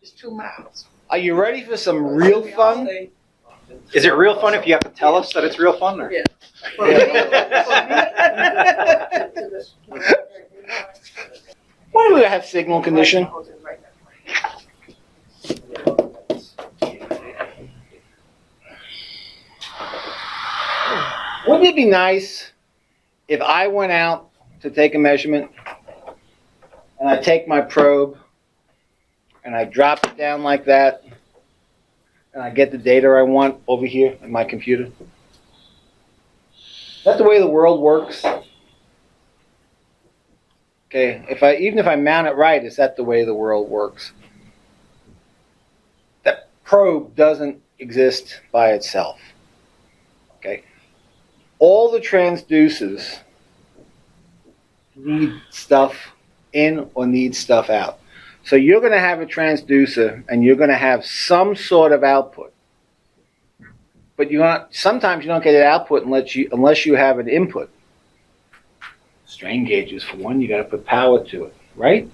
It's 2 miles. Are you ready for some real fun? Is it real fun if you have to tell us that it's real fun? Or? Yeah. Why do we have signal conditioning? Wouldn't it be nice if I went out to take a measurement and I take my probe and I drop it down like that and I get the data I want over here in my computer? Is that the way the world works? Okay, even if I mount it right, is that the way the world works? That probe doesn't exist by itself. Okay, all the transducers need stuff in or need stuff out. So you're going to have a transducer and you're going to have some sort of output. But sometimes you don't get an output unless you have an input. Strain gauges, for one, you got to put power to it, right?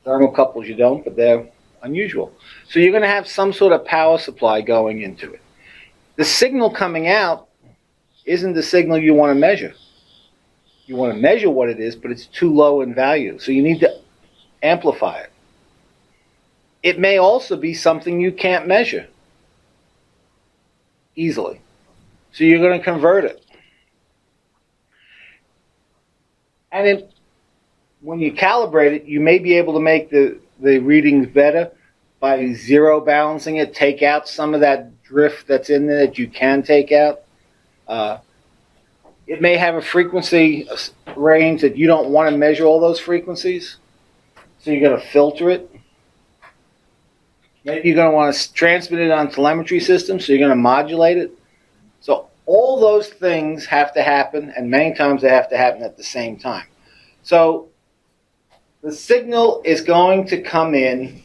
Thermocouples you don't, but they're unusual. So you're going to have some sort of power supply going into it. The signal coming out isn't the signal you want to measure. You want to measure what it is, but it's too low in value. So you need to amplify it. It may also be something you can't measure easily. So you're going to convert it. And when you calibrate it, you may be able to make the readings better by zero balancing it, take out some of that drift that's in there that you can take out. It may have a frequency range that you don't want to measure all those frequencies, so you're going to filter it. Maybe you're going to want to transmit it on telemetry systems, so you're going to modulate it. So all those things have to happen, and many times they have to happen at the same time. So the signal is going to come in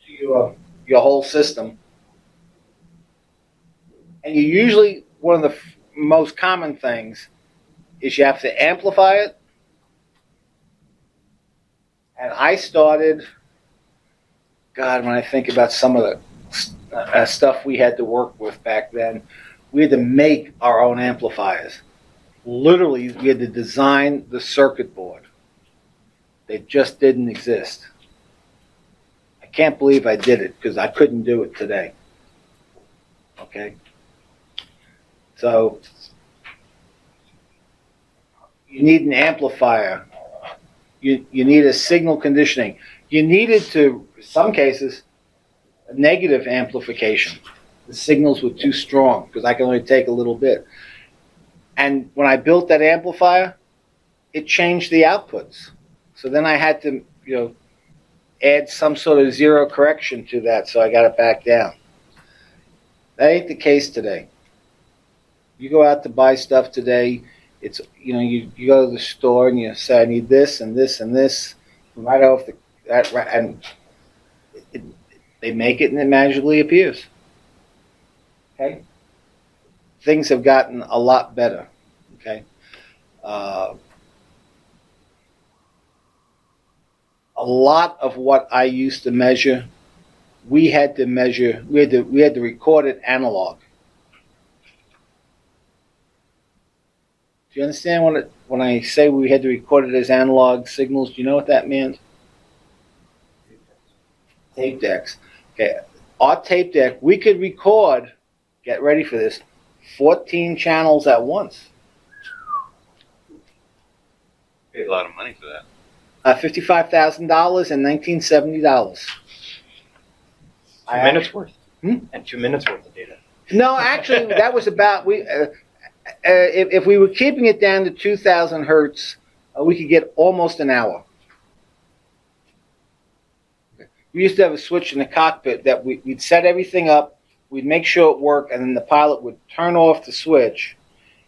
to your whole system. And you usually, one of the most common things is you have to amplify it. And I started, God, when I think about some of the stuff we had to work with back then, we had to make our own amplifiers. Literally, we had to design the circuit board. They just didn't exist. I can't believe I did it because I couldn't do it today. Okay? So, you need an amplifier. You need a signal conditioning. You needed to, in some cases, a negative amplification. The signals were too strong because I can only take a little bit. And when I built that amplifier, it changed the outputs. So then I had to, add some sort of zero correction to that, so I got it back down. That ain't the case today. You go out to buy stuff today, it's, you go to the store and you say, I need this and this and this, right off and they make it and it magically appears. Okay? Things have gotten a lot better. Okay? A lot of what I used to measure, we had to record it analog. Do you understand when I say we had to record it as analog signals? Do you know what that means? Tape decks. Okay, our tape deck, we could record, get ready for this, 14 channels at once. Paid a lot of money for that. $55,000 and $1970. 2 minutes worth. And 2 minutes worth of data. No, actually, that was about if we were keeping it down to 2,000 hertz, we could get almost an hour. We used to have a switch in the cockpit that we'd set everything up, we'd make sure it worked, and then the pilot would turn off the switch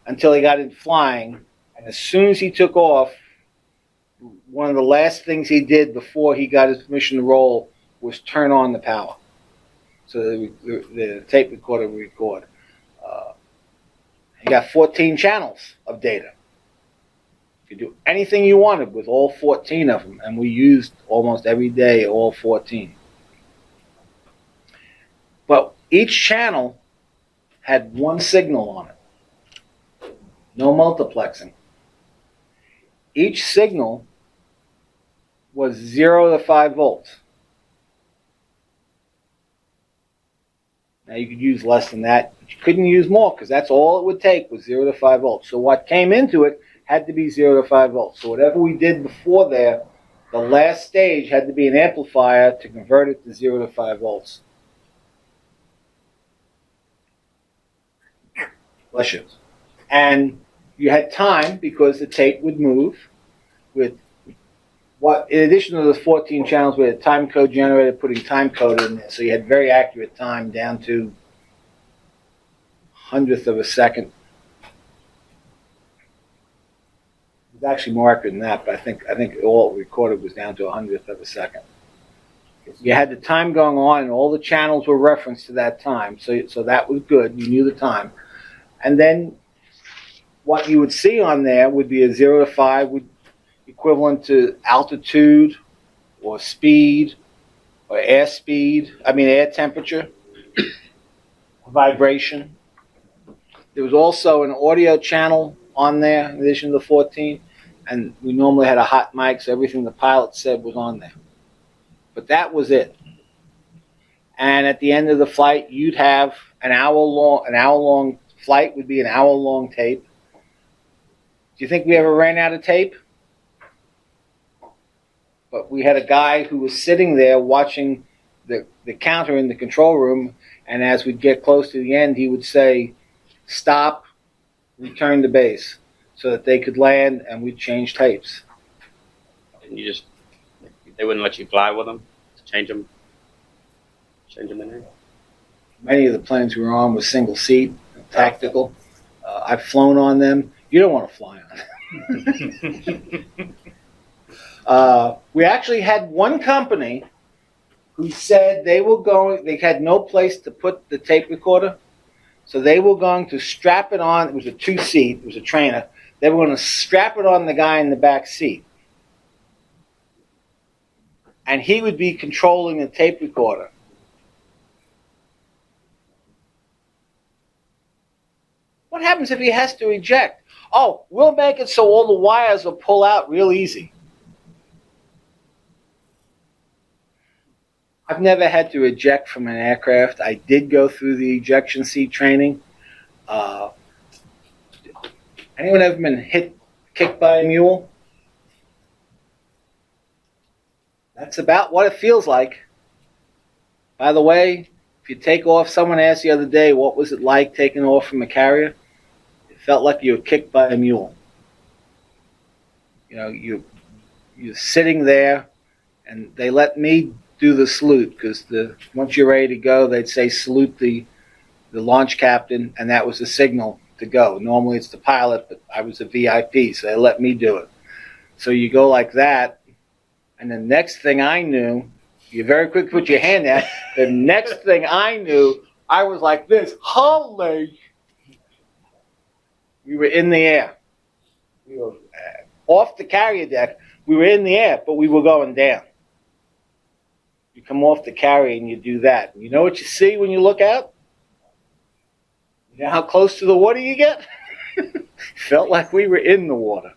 until he got it flying. And as soon as he took off, one of the last things he did before he got his permission to roll was turn on the power. So the tape recorder would record. You got 14 channels of data. could do anything you wanted with all 14 of them, and we used almost every day all 14. But each channel had one signal on it. No multiplexing. Each signal was 0 to 5 volts. Now you could use less than that, but you couldn't use more because that's all it would take was 0 to 5 volts. So what came into it had to be 0 to 5 volts. So whatever we did before there, the last stage had to be an amplifier to convert it to 0 to 5 volts. Bless you. And you had time because the tape would move with what, in addition to the 14 channels, we had a time code generator putting time code in there. So you had very accurate time down to hundredth of a second. It was actually more accurate than that, but I think all it recorded was down to 100th of a second. You had the time going on, and all the channels were referenced to that time, so that was good. You knew the time. And then what you would see on there would be a 0 to 5, would equivalent to altitude or speed or air temperature, vibration. There was also an audio channel on there in addition to the 14, and we normally had a hot mic, so everything the pilot said was on there. But that was it. And at the end of the flight, you'd have an hour long flight would be an hour-long tape. Do you think we ever ran out of tape? But we had a guy who was sitting there watching the counter in the control room, and as we'd get close to the end, he would say, "Stop, return to base," so that they could land and we'd change tapes. And they wouldn't let you fly with them to change them in there? Many of the planes we were on was single seat, tactical. I've flown on them. You don't want to fly on them. We actually had one company who said they had no place to put the tape recorder, so they were going to strap it on. It was a 2-seat, it was a trainer. They were going to strap it on the guy in the back seat, and he would be controlling the tape recorder. What happens if he has to eject? Oh, we'll make it so all the wires will pull out real easy. I've never had to eject from an aircraft. I did go through the ejection seat training. Anyone ever been kicked by a mule? That's about what it feels like. By the way, if you take off, someone asked the other day, what was it like taking off from a Carrier? It felt like you were kicked by a mule. You know, you're sitting there, and they let me do the salute, because once you're ready to go, they'd say salute the launch captain, and that was the signal to go. Normally it's the pilot, but I was a VIP, so they let me do it. So you go like that, and the next thing I knew, you very quick put your hand out. The next thing I knew, I was like this. Holy! We were in the air. We were off the carrier deck. We were in the air, but we were going down. You come off the carrier and you do that. You know what you see when you look out? You know how close to the water you get? Felt like we were in the water.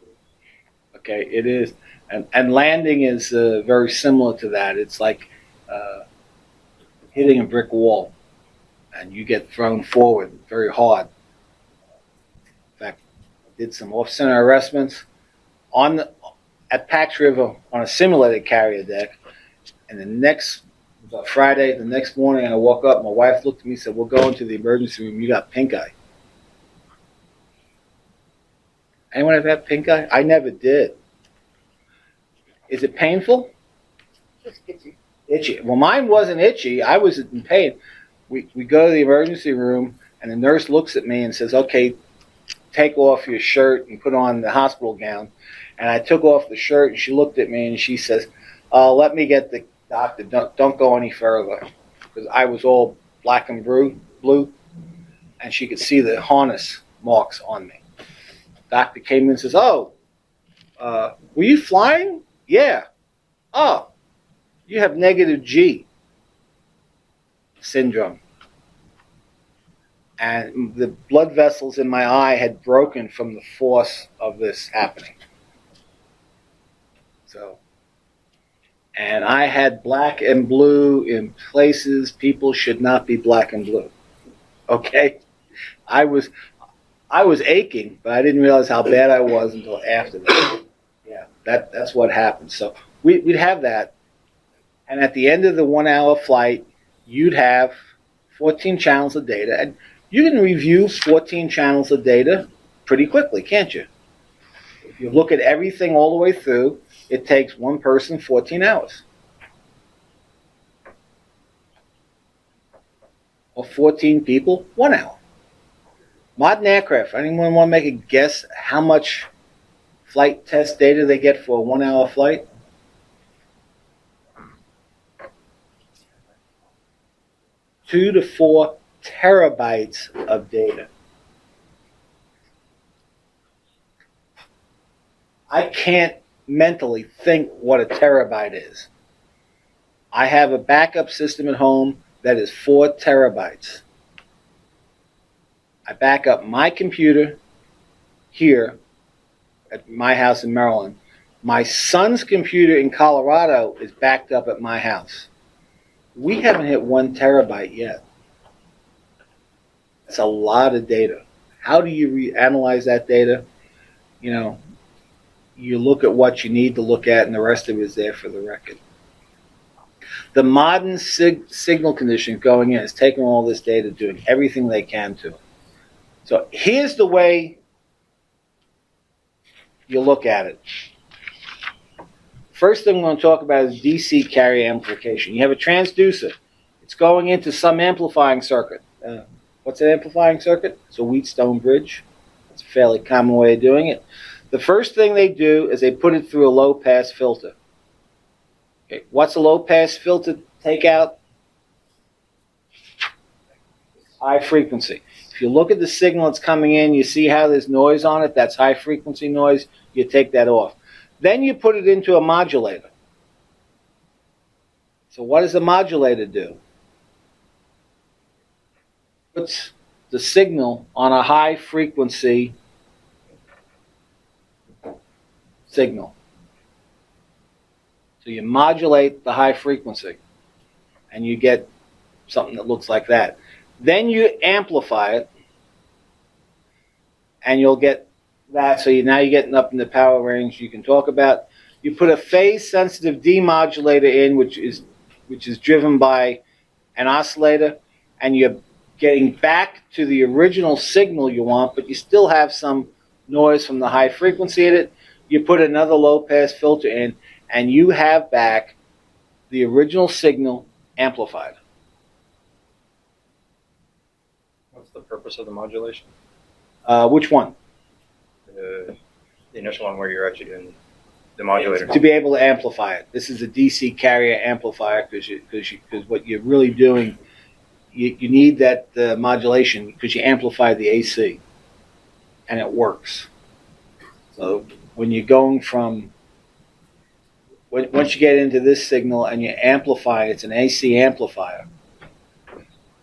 Okay, it is. And landing is very similar to that. It's like hitting a brick wall, and you get thrown forward very hard. In fact, I did some off-center arrestments at Pax River on a simulated carrier deck, and Friday, the next morning, I woke up, my wife looked at me and said, "We'll go into the emergency room, you got pink eye." Anyone ever had pink eye? I never did. Is it painful? It's itchy. Itchy. Well, mine wasn't itchy. I was in pain. We go to the emergency room, and the nurse looks at me and says, "Okay, take off your shirt and put on the hospital gown." And I took off the shirt, and she looked at me, and she says, "Let me get the doctor. Don't go any further," because I was all black and blue, and she could see the harness marks on me. Doctor came in and says, "Oh, Were you flying? Yeah. Oh, you have negative G syndrome. And the blood vessels in my eye had broken from the force of this happening. So, and I had black and blue in places people should not be black and blue. Okay? I was aching, but I didn't realize how bad I was until after that. Yeah, that's what happened. So we'd have that. And at the end of the 1 hour flight, you'd have 14 channels of data. And you can review 14 channels of data pretty quickly, can't you? If you look at everything all the way through, it takes one person 14 hours. Or 14 people, 1 hour. Modern aircraft, anyone want to make a guess how much flight test data they get for a 1 hour flight? Two to 4 terabytes of data. I can't mentally think what a terabyte is. I have a backup system at home that is 4 terabytes. I back up my computer here at my house in Maryland. My son's computer in Colorado is backed up at my house. We haven't hit 1 terabyte yet. That's a lot of data. How do you analyze that data? You know, you look at what you need to look at, and the rest of it is there for the record. The modern signal conditioning going in is taking all this data, doing everything they can to it. So here's the way you look at it. First thing we're going to talk about is DC carrier amplification. You have a transducer. It's going into some amplifying circuit. What's an amplifying circuit? It's a Wheatstone bridge. It's a fairly common way of doing it. The first thing they do is they put it through a low-pass filter. Okay, what's a low-pass filter take out? High frequency. If you look at the signal that's coming in, you see how there's noise on it. That's high-frequency noise. You take that off. Then you put it into a modulator. So what does a modulator do? Puts the signal on a high-frequency signal. So you modulate the high frequency, and you get something that looks like that. Then you amplify it, and you'll get that. So now you're getting up in the power range you can talk about. You put a phase-sensitive demodulator in, which is driven by an oscillator, and you're getting back to the original signal you want, but you still have some noise from the high frequency in it. You put another low-pass filter in, and you have back the original signal amplified. What's the purpose of the modulation? Which one? The initial one where you're actually doing the modulator. To be able to amplify it. This is a DC carrier amplifier because what you're really doing, you need that modulation because you amplify the AC, and it works. So when you're going from, once you get into this signal and you amplify, it's an AC amplifier.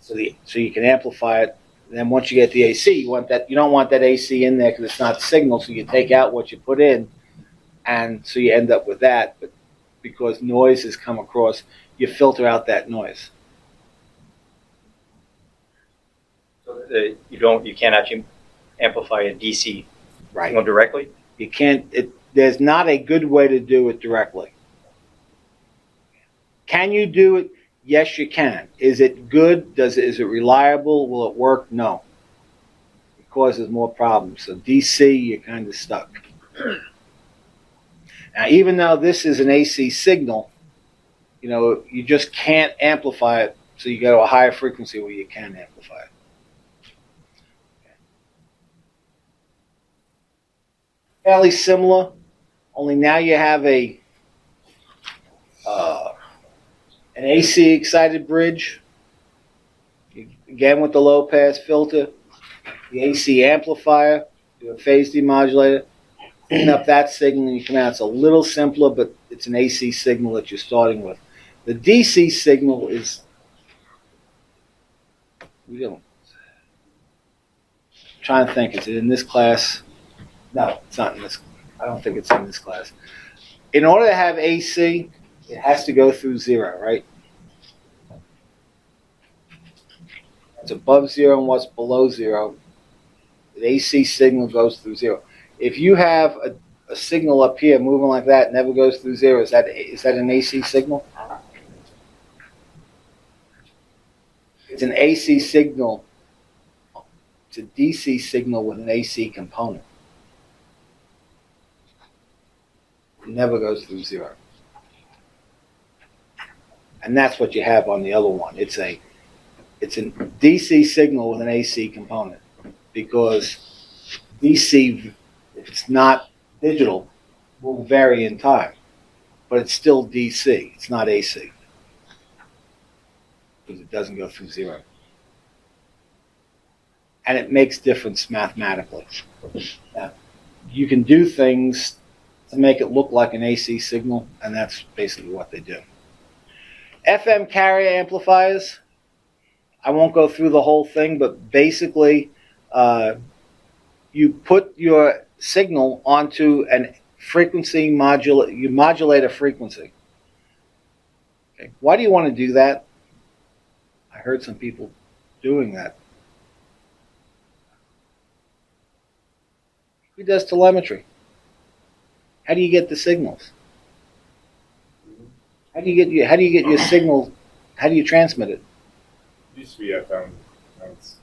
So you can amplify it. And then once you get the AC, you don't want that AC in there because it's not signal. So you take out what you put in, and so you end up with that. But because noise has come across, you filter out that noise. So you can't actually amplify a DC signal directly? You can't. There's not a good way to do it directly. Can you do it? Yes, you can. Is it good? Is it reliable? Will it work? No. It causes more problems. So DC, you're kind of stuck. Now, even though this is an AC signal, you just can't amplify it. So you go to a higher frequency where you can amplify it. Fairly similar, only now you have an AC excited bridge, again with the low pass filter, the AC amplifier, do a phase demodulator, clean up that signal and you come out. It's a little simpler, but it's an AC signal that you're starting with. The DC signal is, trying to think, is it in this class? No, it's not in this. I don't think it's in this class. In order to have AC, it has to go through 0, right? What's above 0 and what's below 0, the AC signal goes through 0. If you have a signal up here moving like that, never goes through 0, is that an AC signal? It's an AC signal. It's a DC signal with an AC component. It never goes through 0. And that's what you have on the other one. It's a DC signal with an AC component, because DC, if it's not digital, will vary in time, but it's still DC. It's not AC because it doesn't go through 0, and it makes difference mathematically. Now, you can do things to make it look like an AC signal, and that's basically what they do. FM carrier amplifiers. I won't go through the whole thing, but basically, you put your signal onto an frequency modulate. You modulate a frequency. Okay. Why do you want to do that? I heard some people doing that. Who does telemetry? How do you get the signals? How do you get your signal? How do you transmit it? It used to be FM. That's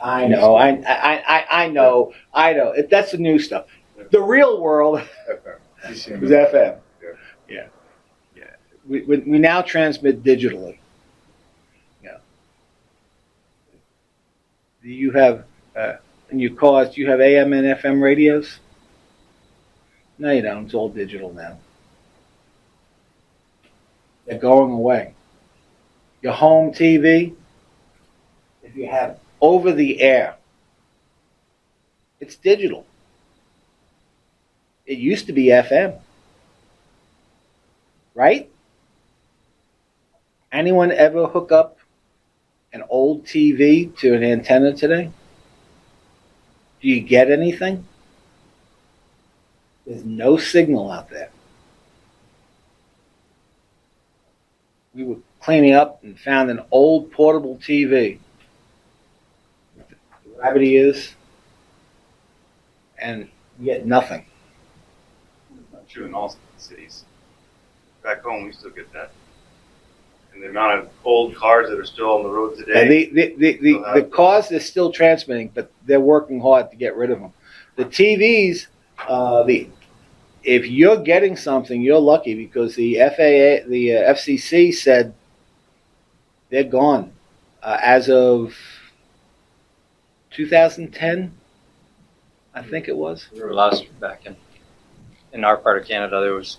I know. I know. That's the new stuff. The real world is FM. Yeah. We now transmit digitally. Yeah. You have in your cars. Do you have AM and FM radios? No, you don't. It's all digital now. They're going away. Your home TV, if you have over the air, it's digital. It used to be FM. Right? Anyone ever hook up an old TV to an antenna today? Do you get anything? There's no signal out there. We were cleaning up and found an old portable TV. The gravity is, and we get nothing. Not true in all cities. Back home, we still get that. And the amount of old cars that are still on the road today. And the cars are still transmitting, but they're working hard to get rid of them. The TVs, if you're getting something, you're lucky, because the FAA, the FCC said they're gone as of 2010, I think it was. We were last back in our part of Canada. There was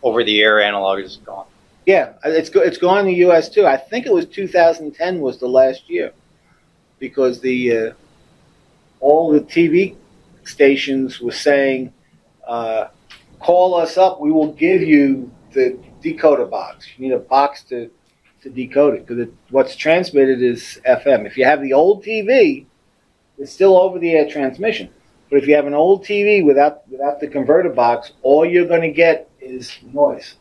over-the-air analog is gone. Yeah, it's gone in the U.S. too. I think it was 2010 was the last year, because the all the TV stations were saying, call us up, we will give you the decoder box. You need a box to decode it, because what's transmitted is FM. If you have the old TV, it's still over-the-air transmission. But if you have an old TV without the converter box, all you're going to get is noise.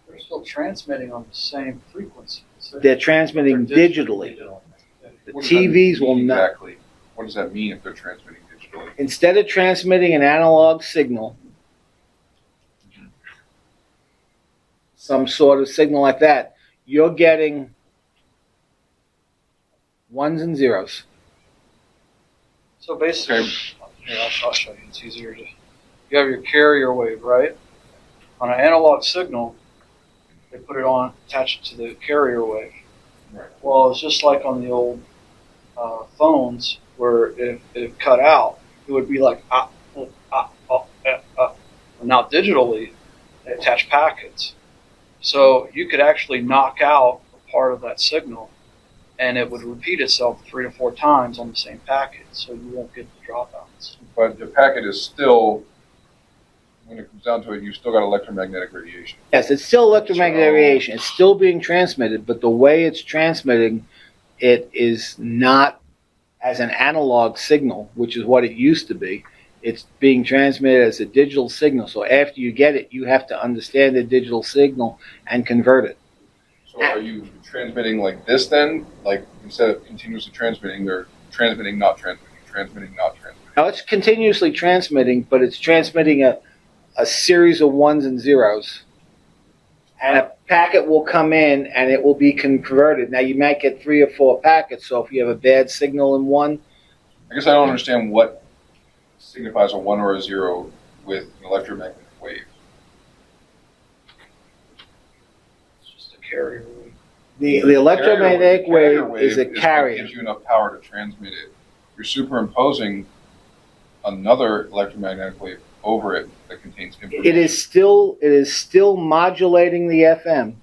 They're still transmitting on the same frequency. So They're transmitting digitally. The What does that TVs will mean not. exactly. What does that mean if they're transmitting digitally? Instead of transmitting an analog signal, some sort of signal like that, you're getting ones and zeros. So basically, here, I'll show you. It's easier to. You have your carrier wave, right? On an analog signal, they put it on, attach it to the carrier wave. Right. Well, it's just like on the old phones, where if it cut out, it would be like Now digitally, they attach packets, so you could actually knock out a part of that signal, and it would repeat itself 3 to 4 times on the same packet, so you won't get the dropouts. But the packet is still when it comes down to it, you've still got electromagnetic radiation. Yes, it's still electromagnetic radiation. It's still being transmitted, but the way it's transmitting it is not as an analog signal, which is what it used to be. It's being transmitted as a digital signal. So after you get it, you have to understand the digital signal and convert it. So are you transmitting like this then? Like instead of continuously transmitting, they're transmitting, not transmitting, transmitting, not transmitting. Now it's continuously transmitting, but it's transmitting a series of ones and zeros. And a packet will come in and it will be converted. Now you might get 3 or 4 packets, so if you have a bad signal in one, I guess I don't understand what signifies a 1 or a 0 with an electromagnetic wave. It's just a carrier wave. the electromagnetic Carrier wave is a what carrier. gives you enough power to transmit it. You're superimposing another electromagnetic wave over it that contains information. It is still modulating the FM,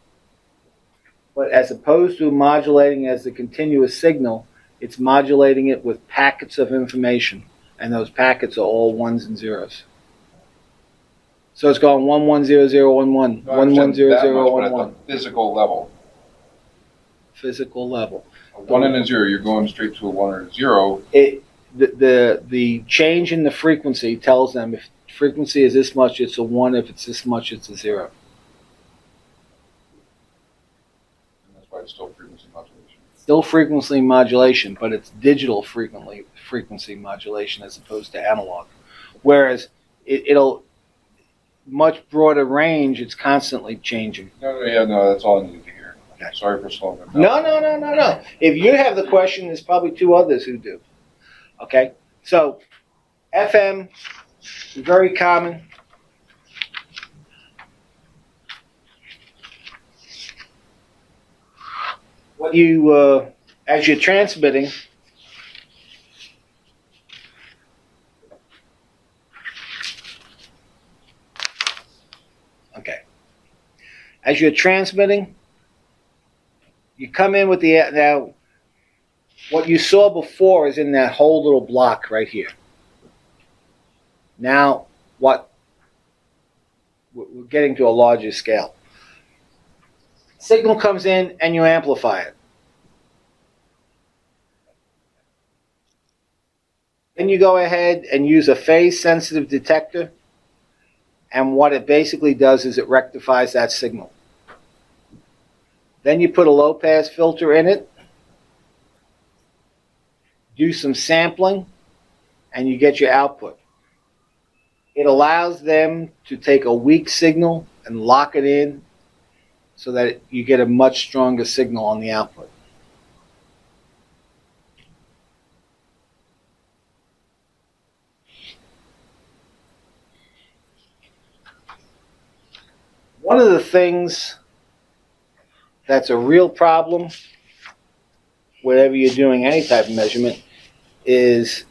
but as opposed to modulating as a continuous signal, it's modulating it with packets of information, and those packets are all ones and zeros. So it's going 110011, No, I understand that 110011, much, but at the physical level. physical level. A 1 and a 0, you're going straight to a 1 or a 0. The change in the frequency tells them if frequency is this much, it's a 1. If it's this much, it's a 0. And that's why it's still frequency modulation. Still frequency modulation, but it's digital frequency modulation as opposed to analog. Whereas it'll much broader range. It's constantly changing. No, that's all I needed to hear. Sorry for slowing them down. No. If you have the question, there's probably 2 others who do. Okay, so FM, very common. What you, as you're transmitting, okay, as you're transmitting, you come in with the, now, what you saw before is in that whole little block right here. Now, we're getting to a larger scale. Signal comes in and you amplify it. Then you go ahead and use a phase-sensitive detector, and what it basically does is it rectifies that signal. Then you put a low-pass filter in it, do some sampling, and you get your output. It allows them to take a weak signal and lock it in so that you get a much stronger signal on the output. One of the things that's a real problem whenever you're doing any type of measurement is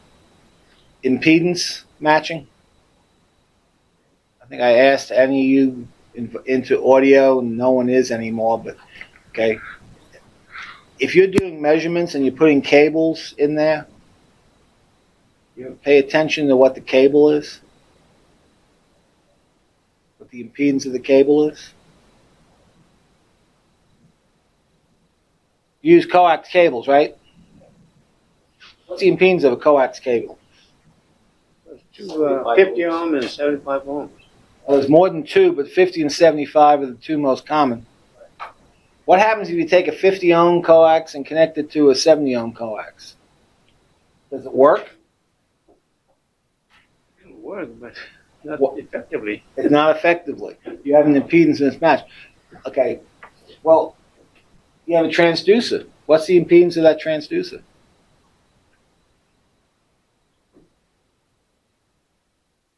impedance matching. I think I asked any of you into audio, and no one is anymore, but okay. If you're doing measurements and you're putting cables in there, you pay attention to what the cable is, what the impedance of the cable is. You use coax cables, right? What's the impedance of a coax cable? 50 ohm and 75 ohms. Well, there's more than 2, but 50 and 75 are the 2 most common. What happens if you take a 50 ohm coax and connect it to a 70 ohm coax? Does it work? It will work, but not What? effectively. It's not effectively. You have an impedance mismatch. Okay, well, you have a transducer. What's the impedance of that transducer?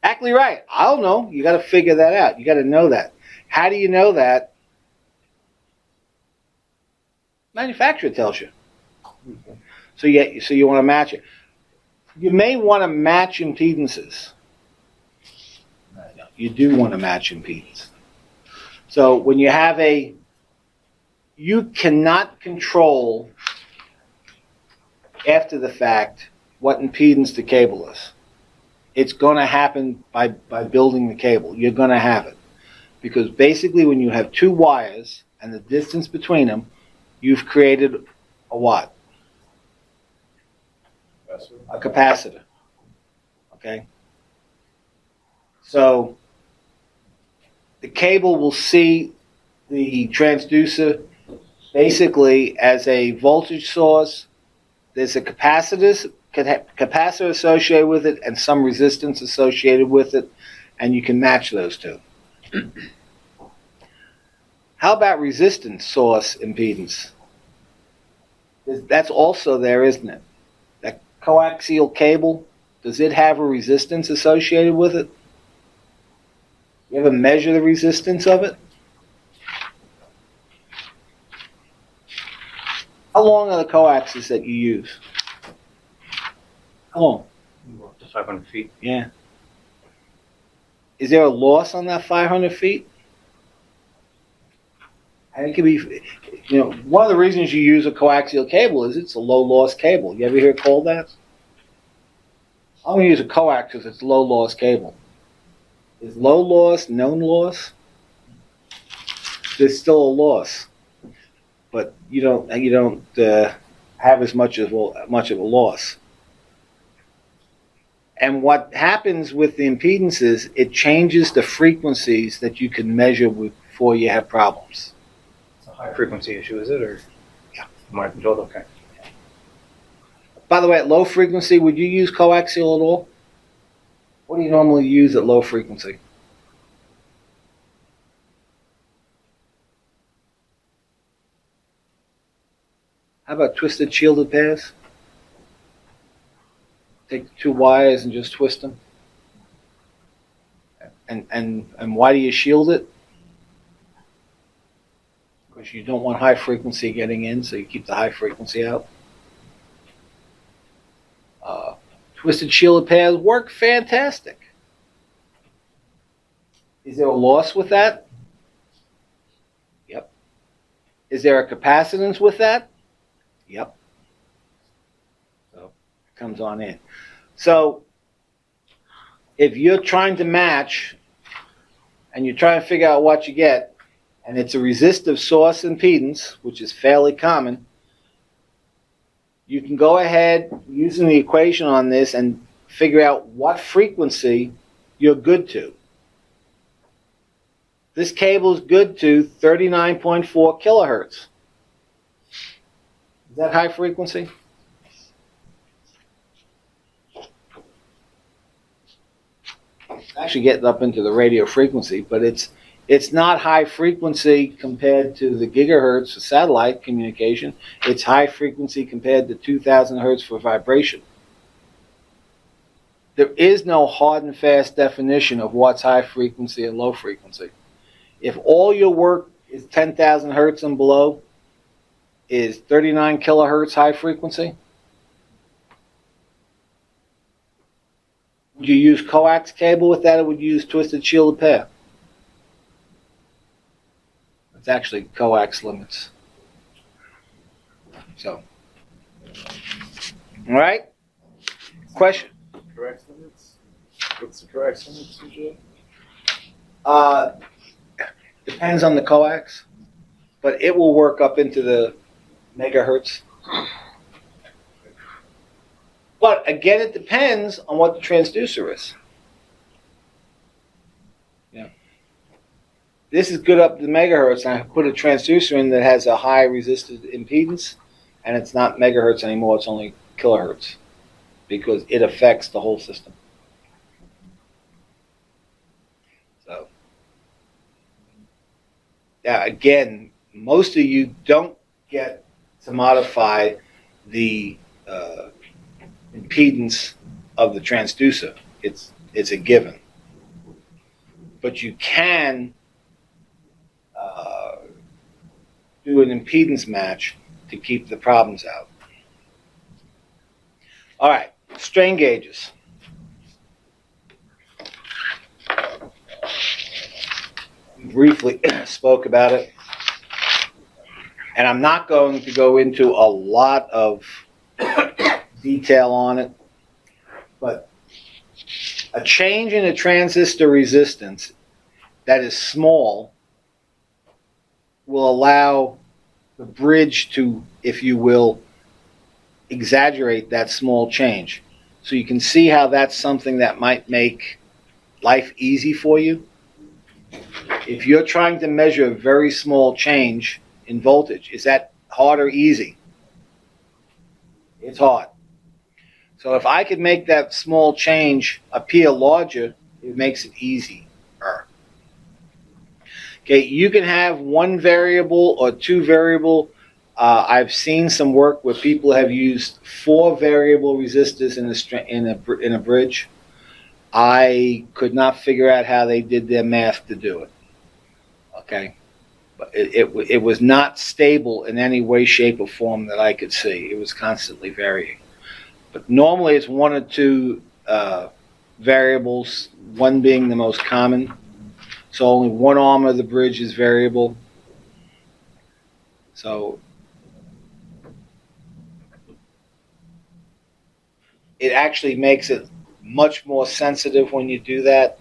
Exactly right. I don't know. You got to figure that out. You got to know that. How do you know that? Manufacturer tells you. So you want to match it. You may want to match impedances. You do want to match impedance. So when you have you cannot control after the fact what impedance the cable is. It's going to happen by building the cable. You're going to have it. Because basically when you have two wires and the distance between them, you've created a what? A capacitor. Okay? So the cable will see the transducer basically as a voltage source. There's a capacitor associated with it and some resistance associated with it, and you can match those two. How about resistance source impedance? That's also there, isn't it? That coaxial cable, does it have a resistance associated with it? You ever measure the resistance of it? How long are the coaxes that you use? How long? Up to 500 feet. Yeah. Is there a loss on that 500 feet? And it could be, one of the reasons you use a coaxial cable is it's a low loss cable. You ever hear it called that? I'm going to use a coax because it's low loss cable. Is low loss known loss? There's still a loss, but you don't have as much of a loss. And what happens with the impedance is it changes the frequencies that you can measure before you have problems. It's a high frequency issue, is it? Or Yeah. More controlled? Okay. By the way, at low frequency, would you use coaxial at all? What do you normally use at low frequency? How about twisted shielded pairs? Take the two wires and just twist them. And why do you shield it? Because you don't want high frequency getting in, so you keep the high frequency out. Twisted shielded pairs work fantastic. Is there a loss with that? Yep. Is there a capacitance with that? Yep. So it comes on in. So if you're trying to match and you're trying to figure out what you get, and it's a resistive source impedance, which is fairly common, you can go ahead using the equation on this and figure out what frequency you're good to. This cable is good to 39.4 kilohertz. Is that high frequency? Actually getting up into the radio frequency, but it's not high frequency compared to the gigahertz for satellite communication. It's high frequency compared to 2,000 hertz for vibration. There is no hard and fast definition of what's high frequency and low frequency. If all your work is 10,000 hertz and below, is 39 kilohertz high frequency? Would you use coax cable with that, or would you use twisted shielded pair? It's actually coax limits. So, all right. Question? Correct limits? What's the correct limits, usually? Depends on the coax, but it will work up into the megahertz. But again, it depends on what the transducer is. Yeah. This is good up to the megahertz, and I put a transducer in that has a high resisted impedance, and it's not megahertz anymore, it's only kilohertz, because it affects the whole system. So, yeah, again, most of you don't get to modify the impedance of the transducer. It's a given. But you can do an impedance match to keep the problems out. All right, strain gauges. We briefly spoke about it. And I'm not going to go into a lot of detail on it, but A change in a transistor resistance that is small will allow the bridge to, if you will, exaggerate that small change. So you can see how that's something that might make life easy for you. If you're trying to measure a very small change in voltage, is that hard or easy? It's hard. So if I could make that small change appear larger, it makes it easier. Okay, you can have one variable or two variable. I've seen some work where people have used 4 variable resistors in a bridge. I could not figure out how they did their math to do it. Okay, but it was not stable in any way, shape, or form that I could see. It was constantly varying. But normally it's 1 or 2 variables, one being the most common. So only one arm of the bridge is variable. So it actually makes it much more sensitive when you do that,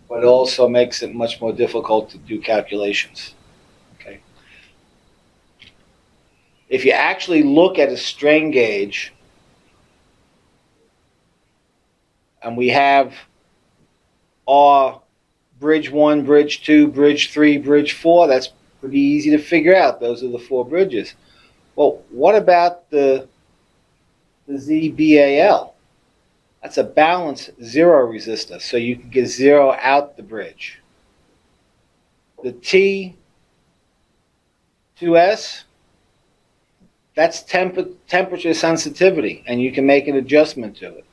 but it also makes it much more difficult to do calculations. Okay. If you actually look at a strain gauge, and we have our bridge 1, bridge 2, bridge 3, bridge 4, that's pretty easy to figure out. Those are the 4 bridges. Well, what about the ZBAL? That's a balanced 0 resistor, so you can get 0 out the bridge. The T2S, that's temperature sensitivity, and you can make an adjustment to it.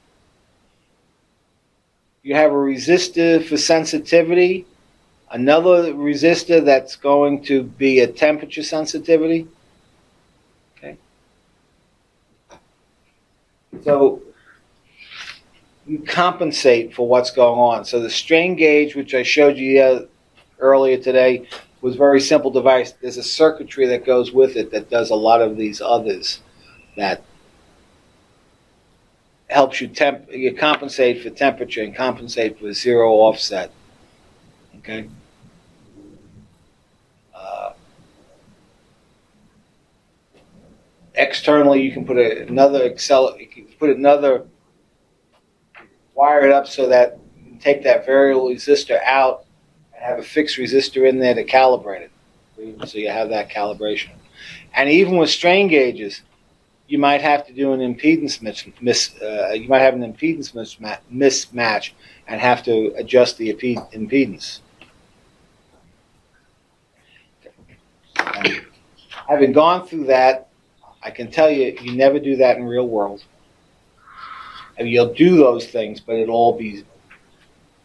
You have a resistor for sensitivity, another resistor that's going to be a temperature sensitivity. Okay. So you compensate for what's going on. So the strain gauge, which I showed you earlier today, was a very simple device. There's a circuitry that goes with it that does a lot of these others that helps you compensate for temperature and compensate for 0 offset. Okay. Externally, you can put another wire it up so that you can take that variable resistor out and have a fixed resistor in there to calibrate it. So you have that calibration. And even with strain gauges, you might have to do an impedance mismatch and have to adjust the impedance. Having gone through that, I can tell you, you never do that in real world. And you'll do those things, but it'll all be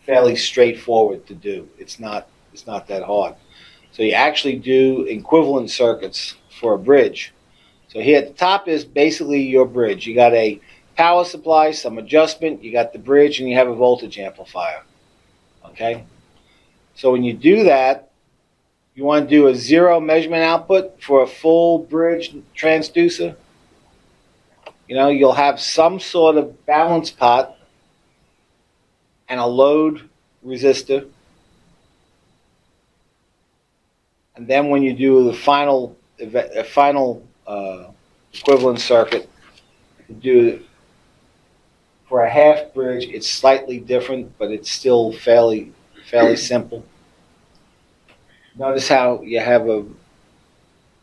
fairly straightforward to do. It's not that hard. So you actually do equivalent circuits for a bridge. So here at the top is basically your bridge. You got a power supply, some adjustment, you got the bridge, and you have a voltage amplifier. Okay? So when you do that, you want to do a 0 measurement output for a full bridge transducer. You know, you'll have some sort of balance pot and a load resistor. And then when you do the final equivalent circuit, you do for a half bridge, it's slightly different, but it's still fairly simple. Notice how you have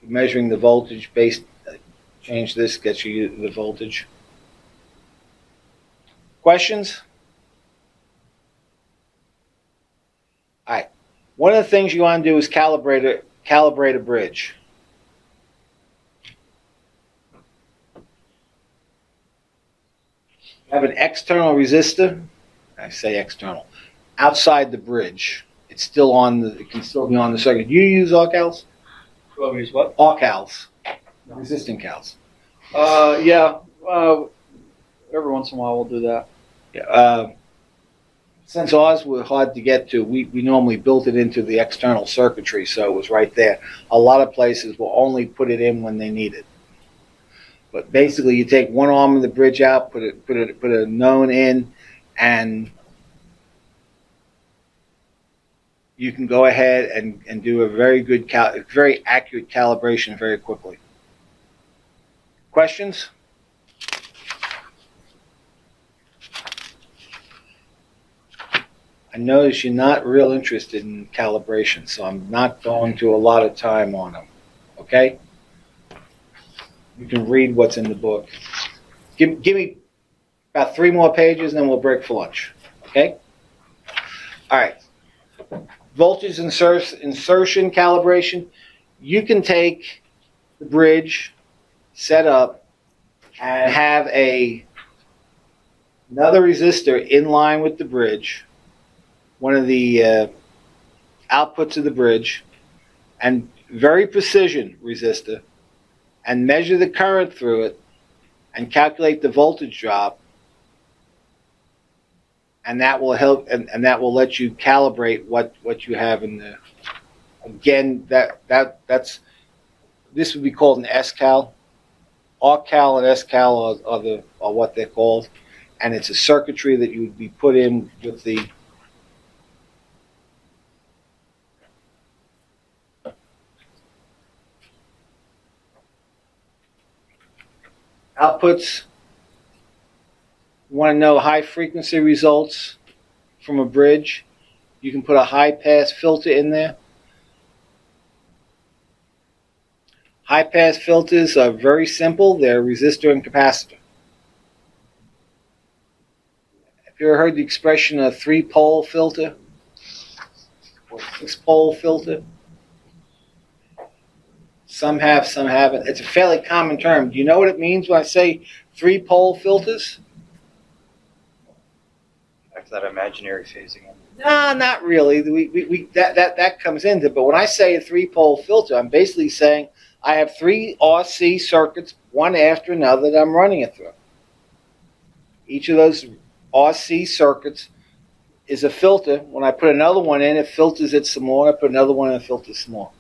measuring the voltage based. Change this, gets you the voltage. Questions? All right. One of the things you want to do is calibrate a bridge. You have an external resistor. I say external. Outside the bridge. It can still be on the circuit. Do you use ARCALs? Well, use what? ARCALs. Resistant cals. Yeah. Every once in a while we'll do that. Yeah. Since ours were hard to get to, we normally built it into the external circuitry, so it was right there. A lot of places will only put it in when they need it. But basically, you take one arm of the bridge out, put a known in, and you can go ahead and do a very accurate calibration very quickly. Questions? I notice you're not real interested in calibration, so I'm not going to a lot of time on them. Okay? You can read what's in the book. Give me about 3 more pages, and then we'll break for lunch. Okay? All right. Voltage insertion calibration. You can take the bridge, set up, and have another resistor in line with the bridge, one of the outputs of the bridge, and very precision resistor, and measure the current through it, and calculate the voltage drop, and that will help, and that will let you calibrate what you have in the. Again, that's this would be called an S-cal. R-cal and S-cal are what they're called, and it's a circuitry that you would be put in with the outputs. You want to know high frequency results from a bridge? You can put a high pass filter in there. High pass filters are very simple. They're resistor and capacitor. Have you ever heard the expression a 3-pole filter or 6-pole filter? Some have, some haven't. It's a fairly common term. Do you know what it means when I say 3-pole filters? Back to that imaginary phasing. No, not really. That comes into it. But when I say a 3-pole filter, I'm basically saying I have 3 RC circuits, one after another, that I'm running it through. Each of those RC circuits is a filter. When I put another one in, it filters it some more. I put another one in, it filters some more.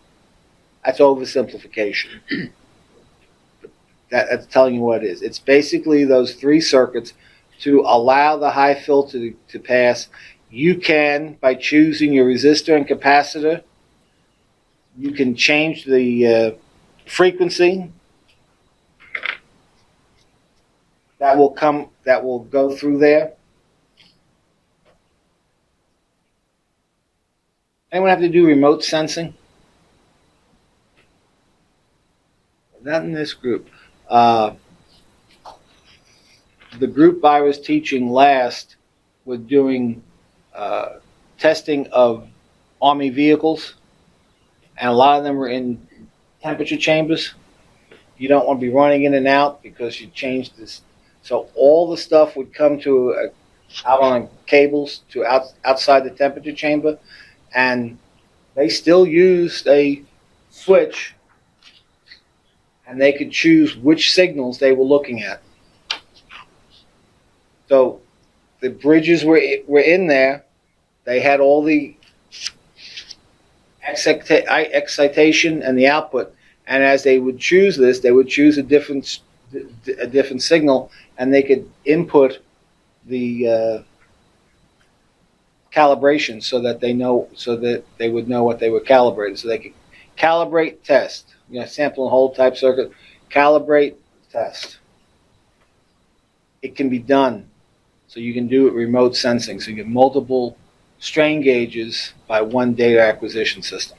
That's oversimplification. That's telling you what it is. It's basically those 3 circuits to allow the high filter to pass. You can, by choosing your resistor and capacitor, you can change the frequency that will go through there. Anyone have to do remote sensing? Not in this group. The group I was teaching last was doing testing of Army vehicles, and a lot of them were in temperature chambers. You don't want to be running in and out because you changed this. So all the stuff would come to out on cables to outside the temperature chamber, and they still used a switch, and they could choose which signals they were looking at. So the bridges were in there. They had all the excitation and the output, and as they would choose this, they would choose a different signal, and they could input the calibration so that they would know what they were calibrating. So they could calibrate, test, sample and hold type circuit, calibrate, test. It can be done. So you can do it remote sensing. So you get multiple strain gauges by one data acquisition system.